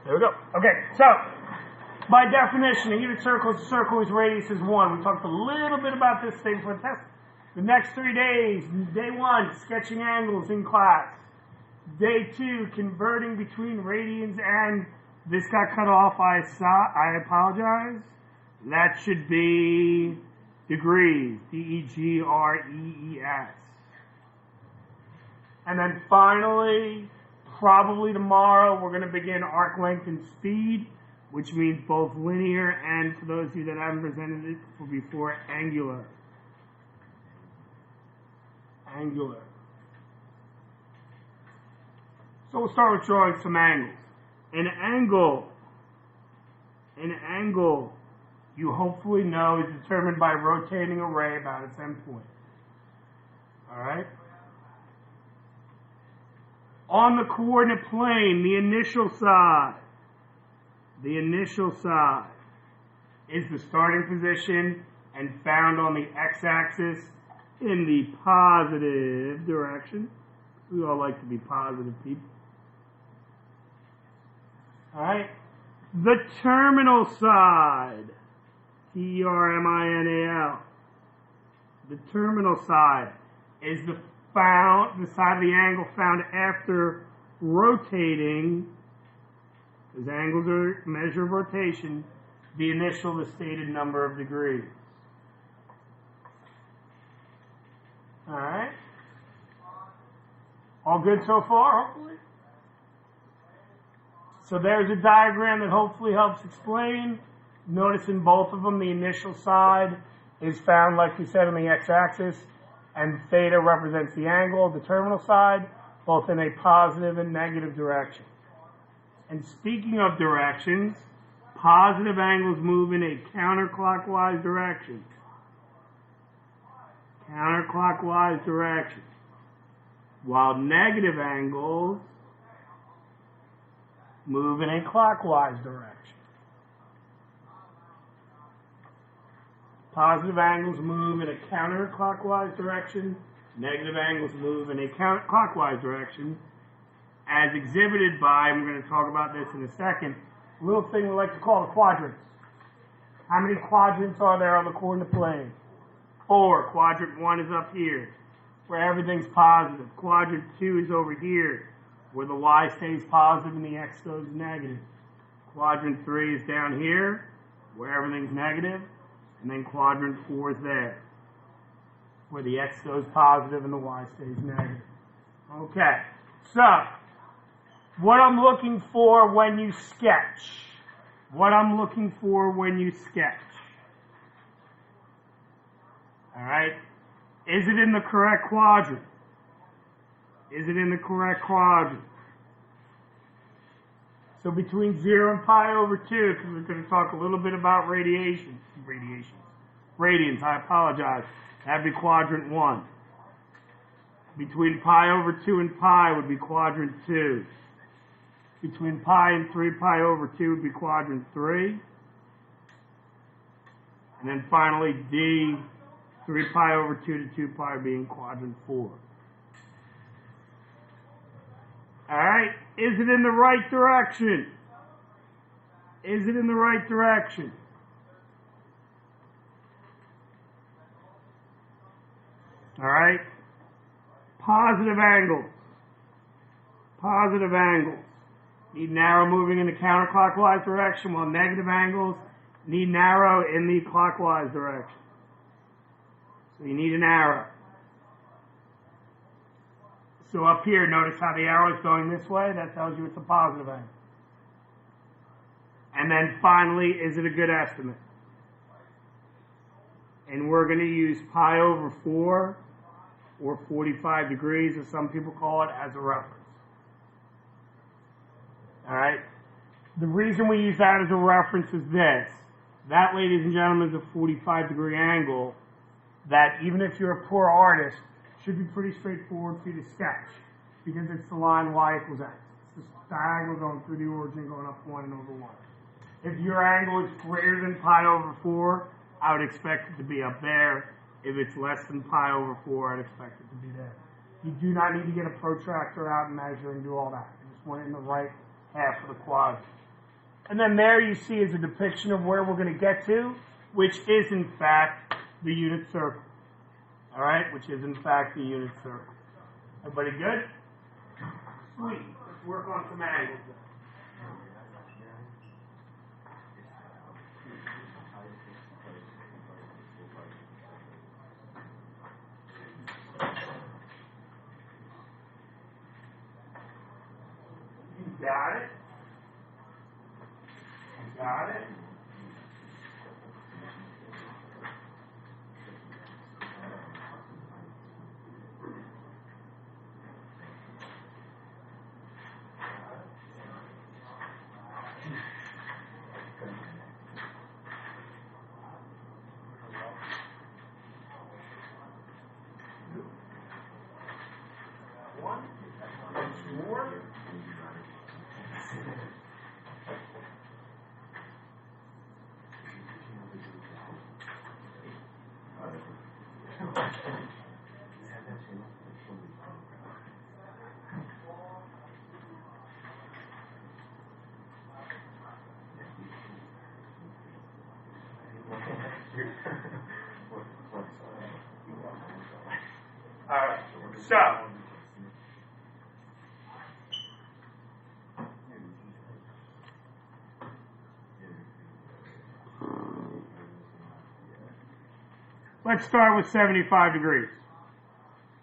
There we go. Okay, so by definition, a unit circle is a circle whose radius is 1. We talked a little bit about this thing for the test. The next 3 days, day 1, sketching angles in class. Day 2, converting between radians and this got cut off. I apologize. That should be degrees. Degrees. And then finally, probably tomorrow, we're going to begin arc length and speed, which means both linear and, for those of you that haven't presented it before, angular. Angular. So we'll start with drawing some angles. An angle, you hopefully know, is determined by rotating a ray about its endpoint. All right? On the coordinate plane, the initial side is the starting position and found on the x-axis in the positive direction. We all like to be positive people. All right? The terminal side, terminal. The terminal side is the side of the angle found after rotating, because angles are a measure of rotation, the initial, the stated number of degrees. All right? All good so far, hopefully? So there's a diagram that hopefully helps explain. Notice in both of them, the initial side is found, like we said, on the x-axis, and theta represents the angle, the terminal side, both in a positive and negative direction. And speaking of directions, positive angles move in a counterclockwise direction. Counterclockwise direction. While negative angles move in a clockwise direction. Positive angles move in a counterclockwise direction. Negative angles move in a counterclockwise direction. As exhibited by, and we're going to talk about this in a second, a little thing we like to call the quadrants. How many quadrants are there on the coordinate plane? 4. Quadrant 1 is up here, where everything's positive. Quadrant 2 is over here, where the y stays positive and the x goes negative. Quadrant 3 is down here, where everything's negative. And then quadrant 4 is there, where the x goes positive and the y stays negative. Okay, so what I'm looking for when you sketch. All right, is it in the correct quadrant? So between 0 and pi over 2, because we're going to talk a little bit about radians, I apologize. That'd be quadrant 1. Between pi over 2 and pi would be quadrant 2. Between pi and 3 pi over 2 would be quadrant 3. And then finally, D, 3 pi over 2 to 2 pi being quadrant 4. All right, is it in the right direction? All right, positive angles need narrow moving in the counterclockwise direction, while negative angles need narrow in the clockwise direction. So you need an arrow. So up here, notice how the arrow is going this way? That tells you it's a positive angle. And then finally, is it a good estimate? And we're going to use pi over 4 or 45 degrees, as some people call it, as a reference. All right? The reason we use that as a reference is this. That, ladies and gentlemen, is a 45-degree angle that, even if you're a poor artist, should be pretty straightforward for you to sketch, because it's the line y equals x. It's this diagonal going through the origin, going up 1 and over 1. If your angle is greater than pi over 4, I would expect it to be up there. If it's less than pi over 4, I'd expect it to be there. You do not need to get a protractor out and measure and do all that. You just want it in the right half of the quadrant. And then there you see is a depiction of where we're going to get to, which is in fact the unit circle. All right, which is in fact the unit circle. Everybody good? Sweet. Let's work on some angles. You got it? You got it? One, two more. All right, so let's start with 75 degrees.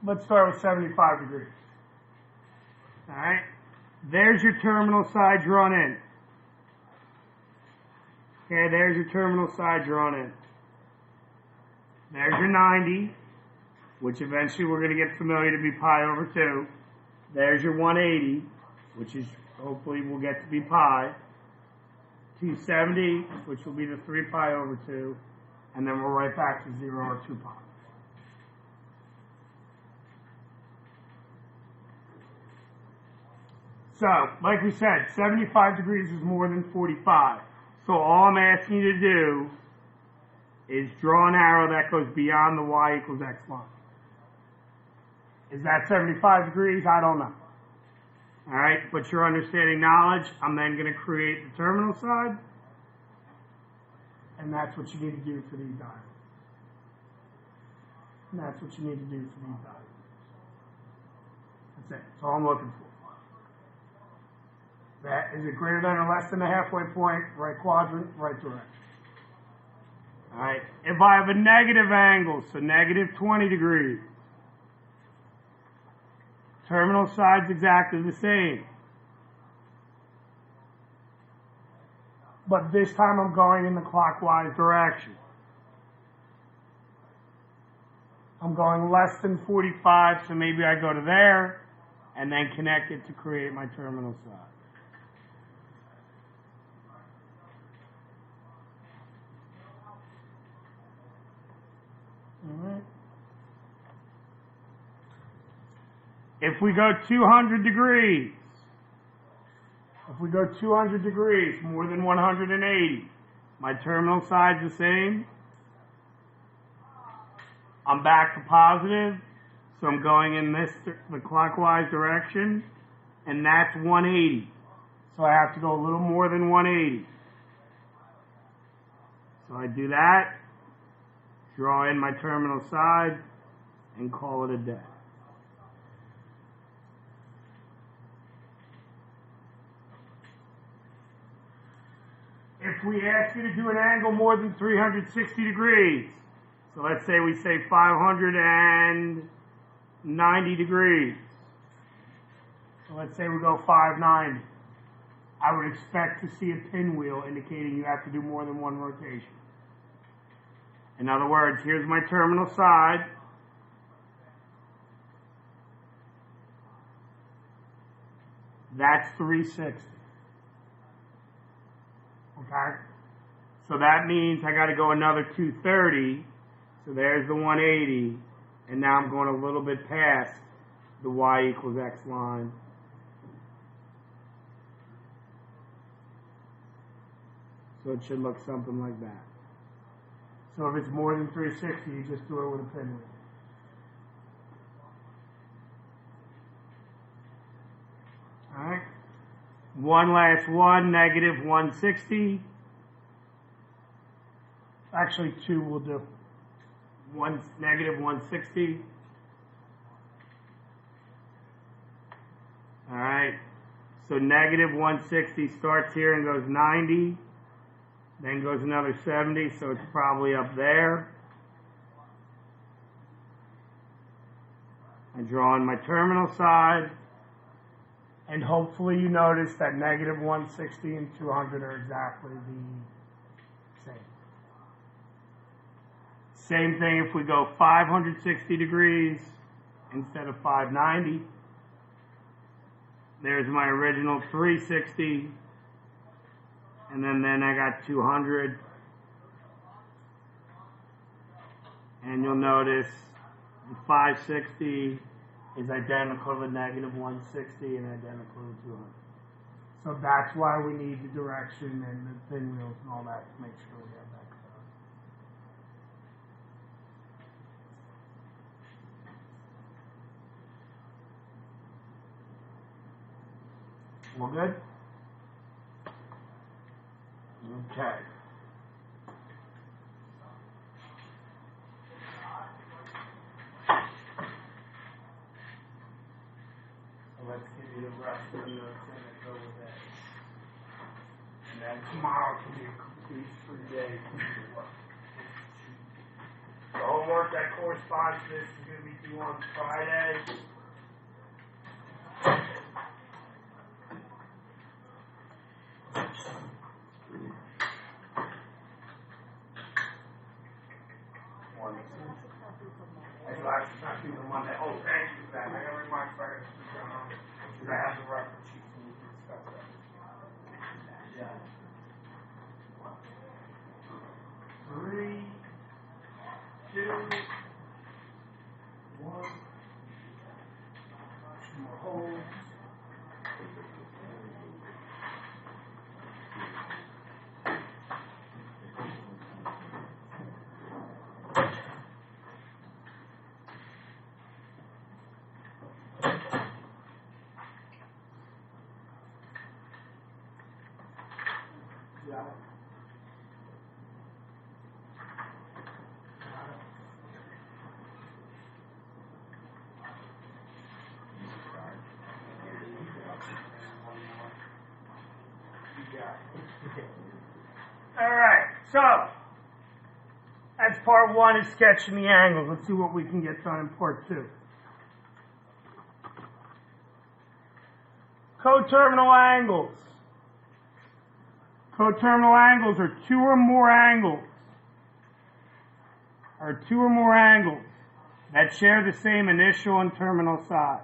Let's start with 75 degrees. All right, there's your terminal side drawn in. Okay, there's your terminal side drawn in. There's your 90, which eventually we're going to get familiar to be pi over 2. There's your 180, which is hopefully will get to be pi. 270, which will be the 3 pi over 2. And then we're right back to 0 or 2 pi. So, like we said, 75 degrees is more than 45. So all I'm asking you to do is draw an arrow that goes beyond the y equals x line. Is that 75 degrees? I don't know. All right, but you're understanding knowledge. I'm then going to create the terminal side, and that's what you need to do for these diagrams. And that's what you need to do for these diagrams. That's it. That's all I'm looking for. That is it greater than or less than the halfway point, right quadrant, right direction. All right. If I have a negative angle, so negative 20 degrees, terminal side's exactly the same. But this time I'm going in the clockwise direction. I'm going less than 45, so maybe I go to there and then connect it to create my terminal side. All right. If we go 200 degrees, more than 180, my terminal side's the same. I'm back to positive, so I'm going in the clockwise direction, and that's 180. So I have to go a little more than 180. So I do that, draw in my terminal side, and call it a day. If we ask you to do an angle more than 360 degrees, so let's say we say 590 degrees. So let's say we go 590. I would expect to see a pinwheel indicating you have to do more than one rotation. In other words, here's my terminal side. That's 360. Okay? So that means I got to go another 230. So there's the 180. And now I'm going a little bit past the y equals x line. So it should look something like that. So if it's more than 360, you just do it with a pinwheel. Alright? One last one, negative 160. Actually, two will do. One, negative 160. All right. So negative 160 starts here and goes 90. Then goes another 70, so it's probably up there. I draw on my terminal side. And hopefully you notice that negative 160 and 200 are exactly the same. Same thing if we go 560 degrees instead of 590. There's my original 360. And then I got 200. And you'll notice the 560 is identical to the negative 160 and identical to 200. So that's why we need the direction and the pinwheels and all that to make sure we have that covered. All good? Okay. Let's give you the rest of the notes and go with that. And then tomorrow can be a complete free day for you to work. The homework that corresponds to this is going to be due on Friday. It's not due on Monday. Oh, thank you for that. I got to remind Friday because I have the reference sheet and we can discuss that. Yeah. 3, 2, 1. Two more holds. Yeah. All right, so that's part one is sketching the angles. Let's see what we can get done in part two. Coterminal angles. Coterminal angles are two or more angles that share the same initial and terminal sides.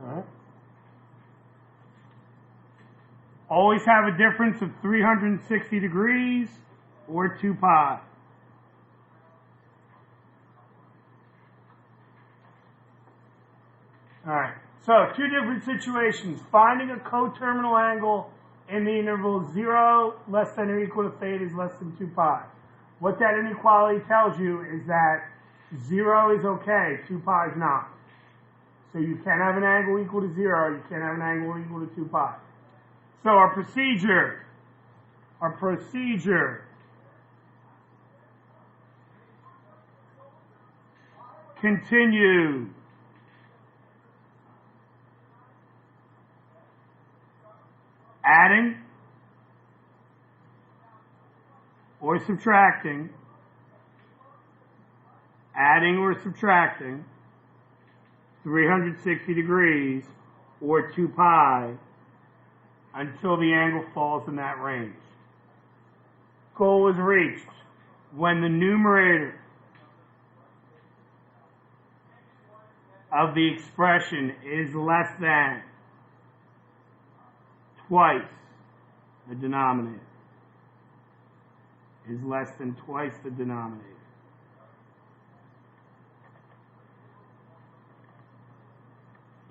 All right. Always have a difference of 360 degrees or 2 pi. All right, so two different situations. Finding a coterminal angle in the interval 0 less than or equal to theta is less than 2 pi. What that inequality tells you is that 0 is okay, 2 pi is not. So you can't have an angle equal to 0, you can't have an angle equal to 2 pi. So our procedure continues. Adding or subtracting 360 degrees or 2 pi until the angle falls in that range. Goal is reached when the numerator of the expression is less than twice the denominator. Is less than twice the denominator.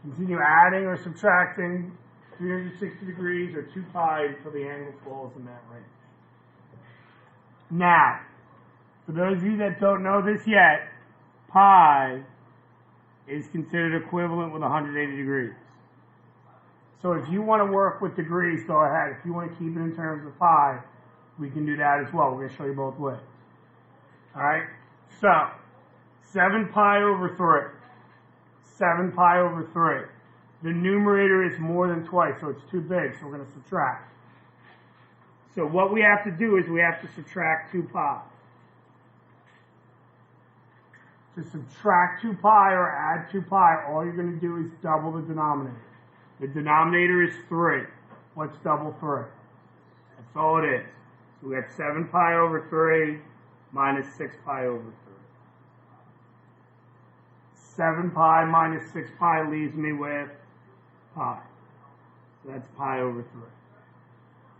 Continue adding or subtracting 360 degrees or 2 pi until the angle falls in that range. Now, for those of you that don't know this yet, pi is considered equivalent with 180 degrees. So if you want to work with degrees, go ahead. If you want to keep it in terms of pi, we can do that as well. We're going to show you both ways. Alright? So, 7 pi over 3. 7 pi over 3. The numerator is more than twice, so it's too big, so we're going to subtract. So what we have to do is we have to subtract 2 pi. To subtract 2 pi or add 2 pi, all you're going to do is double the denominator. The denominator is 3. What's double 3? That's all it is. So we have 7 pi over 3 minus 6 pi over 3. 7 pi minus 6 pi leaves me with pi. So that's pi over 3.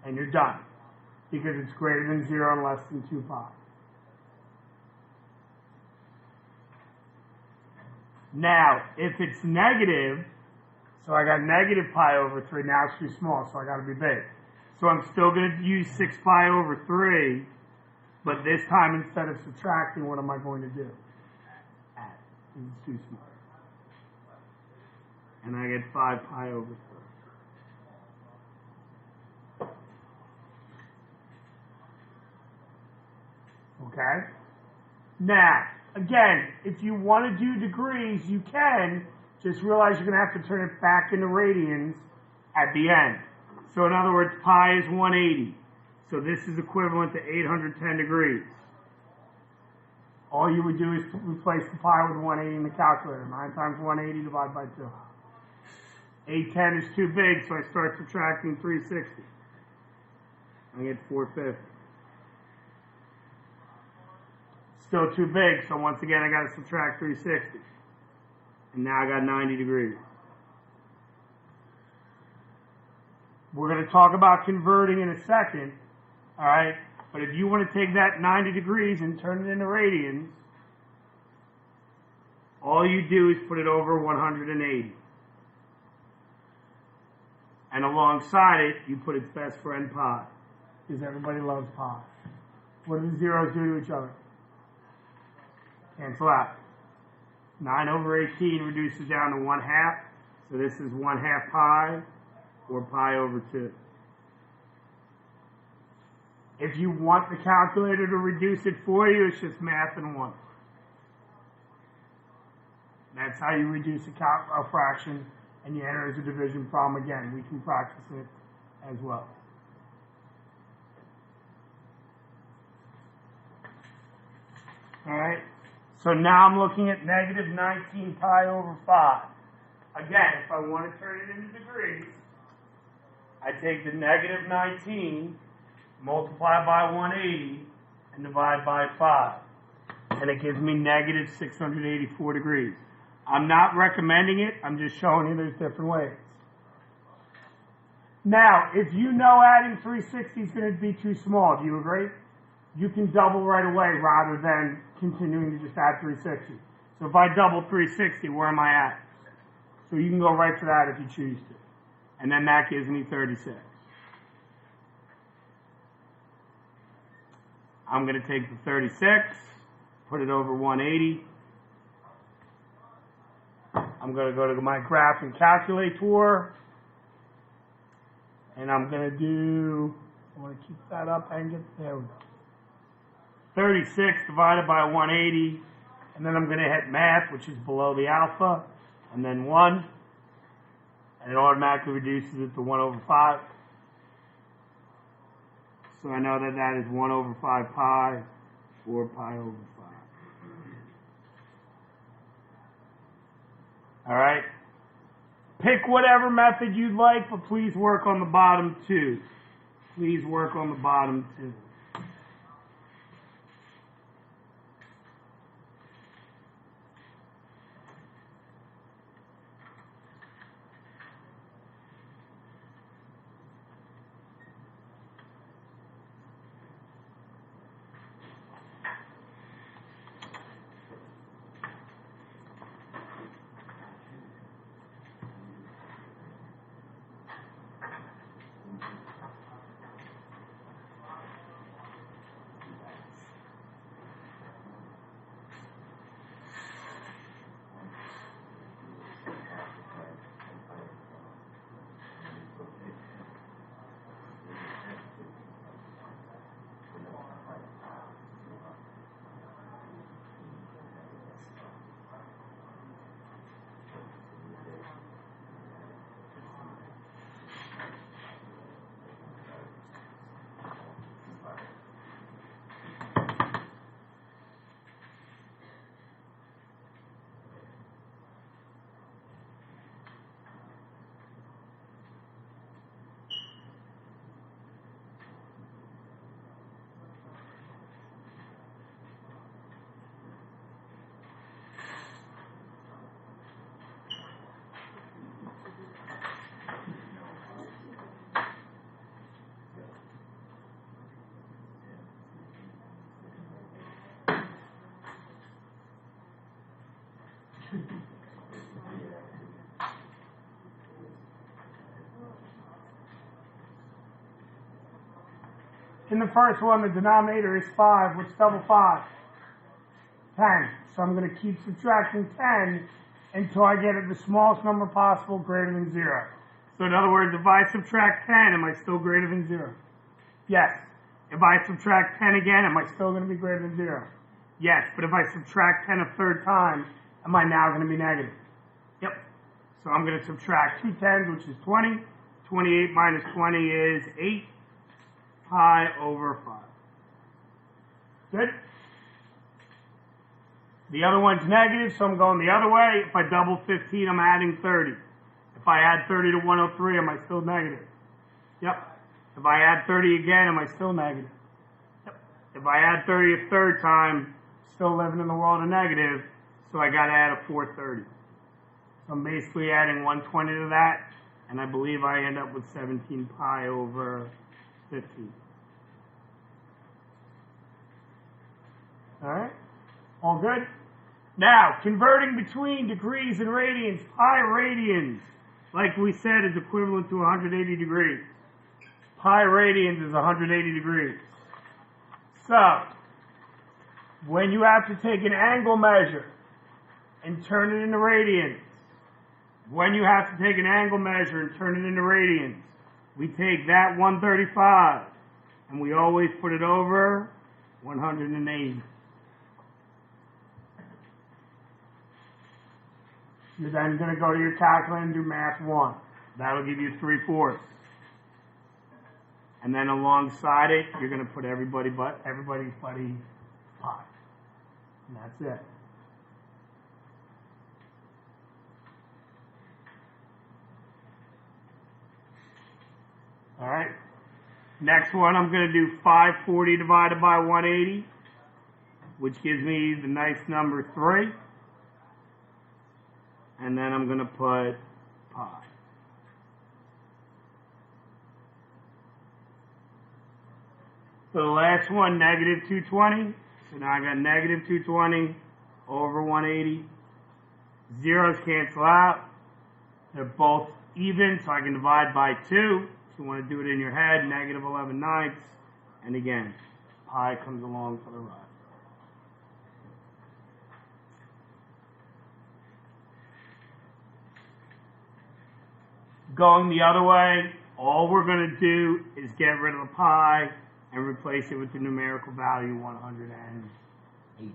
And you're done. Because it's greater than 0 and less than 2 pi. Now, if it's negative, so I got negative pi over 3, now it's too small, so I got to be big. So I'm still going to use 6 pi over 3, but this time instead of subtracting, what am I going to do? Add. It's too small. And I get 5 pi over 3. Okay? Now, again, if you want to do degrees, you can. Just realize you're going to have to turn it back into radians at the end. So in other words, pi is 180. So this is equivalent to 810 degrees. All you would do is replace the pi with 180 in the calculator. 9 times 180 divided by 2. 810 is too big, so I start subtracting 360. I get 450. Still too big, so once again I got to subtract 360. And now I got 90 degrees. We're going to talk about converting in a second, alright? But if you want to take that 90 degrees and turn it into radians, all you do is put it over 180. And alongside it, you put its best friend pi. Because everybody loves pi. What do the zeros do to each other? Cancel out. 9 over 18 reduces down to 1/2. So this is 1/2 pi, or pi over 2. If you want the calculator to reduce it for you, it's just math and 1. That's how you reduce a fraction, and you enter as a division problem again. We can practice it as well. Alright? So now I'm looking at negative 19 pi over 5. Again, if I want to turn it into degrees, I take the negative 19, multiply by 180, and divide by 5. And it gives me negative 684 degrees. I'm not recommending it, I'm just showing you there's different ways. Now, if you know adding 360 is going to be too small, do you agree? You can double right away rather than continuing to just add 360. So if I double 360, where am I at? So you can go right to that if you choose to. And then that gives me 36. I'm going to take the 36, put it over 180. I'm going to go to my graph and calculator. And I'm going to do, I want to keep that up and get, there we go. 36 divided by 180, and then I'm going to hit math, which is below the alpha, and then 1, and it automatically reduces it to 1 over 5. So I know that that is 1 over 5 pi, or pi over 5. Alright? Pick whatever method you'd like, but please work on the bottom 2. Please work on the bottom 2. In the first one, the denominator is 5. What's double 5? 10. So I'm going to keep subtracting 10 until I get it the smallest number possible, greater than 0. So in other words, if I subtract 10, am I still greater than 0? Yes. If I subtract 10 again, am I still going to be greater than 0? Yes. But if I subtract 10 a third time, am I now going to be negative? Yep. So I'm going to subtract 2 10s, which is 20. 28 minus 20 is 8 pi over 5. Good? The other one's negative, so I'm going the other way. If I double 15, I'm adding 30. If I add 30 to 103, am I still negative? Yep. If I add 30 again, am I still negative? Yep. If I add 30 a third time, still living in the world of negative, so I got to add a 430. So I'm basically adding 120 to that, and I believe I end up with 17 pi over 15. All right? All good? Now, converting between degrees and radians, pi radians, like we said, is equivalent to 180 degrees. Pi radians is 180 degrees. So, when you have to take an angle measure and turn it into radians, when you have to take an angle measure and turn it into radians, we take that 135 and we always put it over 180. You're then going to go to your calculator and do math 1. That'll give you 3/4. And then alongside it, you're going to put everybody's buddy pi. And that's it. All right. Next one, I'm going to do 540 divided by 180, which gives me the nice number 3. And then I'm going to put pi. So the last one, negative 220. So now I got negative 220 over 180. Zeros cancel out. They're both even, so I can divide by 2. If you want to do it in your head, negative 11/9. And again, pi comes along for the ride. Going the other way, all we're going to do is get rid of the pi and replace it with the numerical value 180.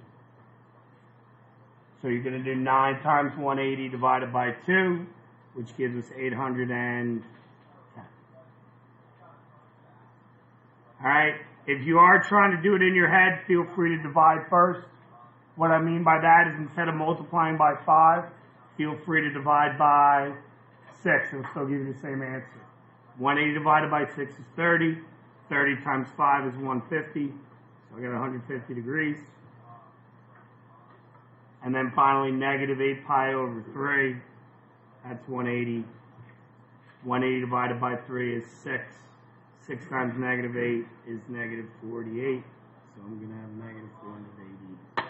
So you're going to do 9 times 180 divided by 2, which gives us 810. All right, if you are trying to do it in your head, feel free to divide first. What I mean by that is instead of multiplying by 5, feel free to divide by 6. It'll still give you the same answer. 180 divided by 6 is 30. 30 times 5 is 150. So I got 150 degrees. And then finally, negative 8 pi over 3. That's 180. 180 divided by 3 is 6. 6 times negative 8 is negative 48. So I'm going to have negative 480.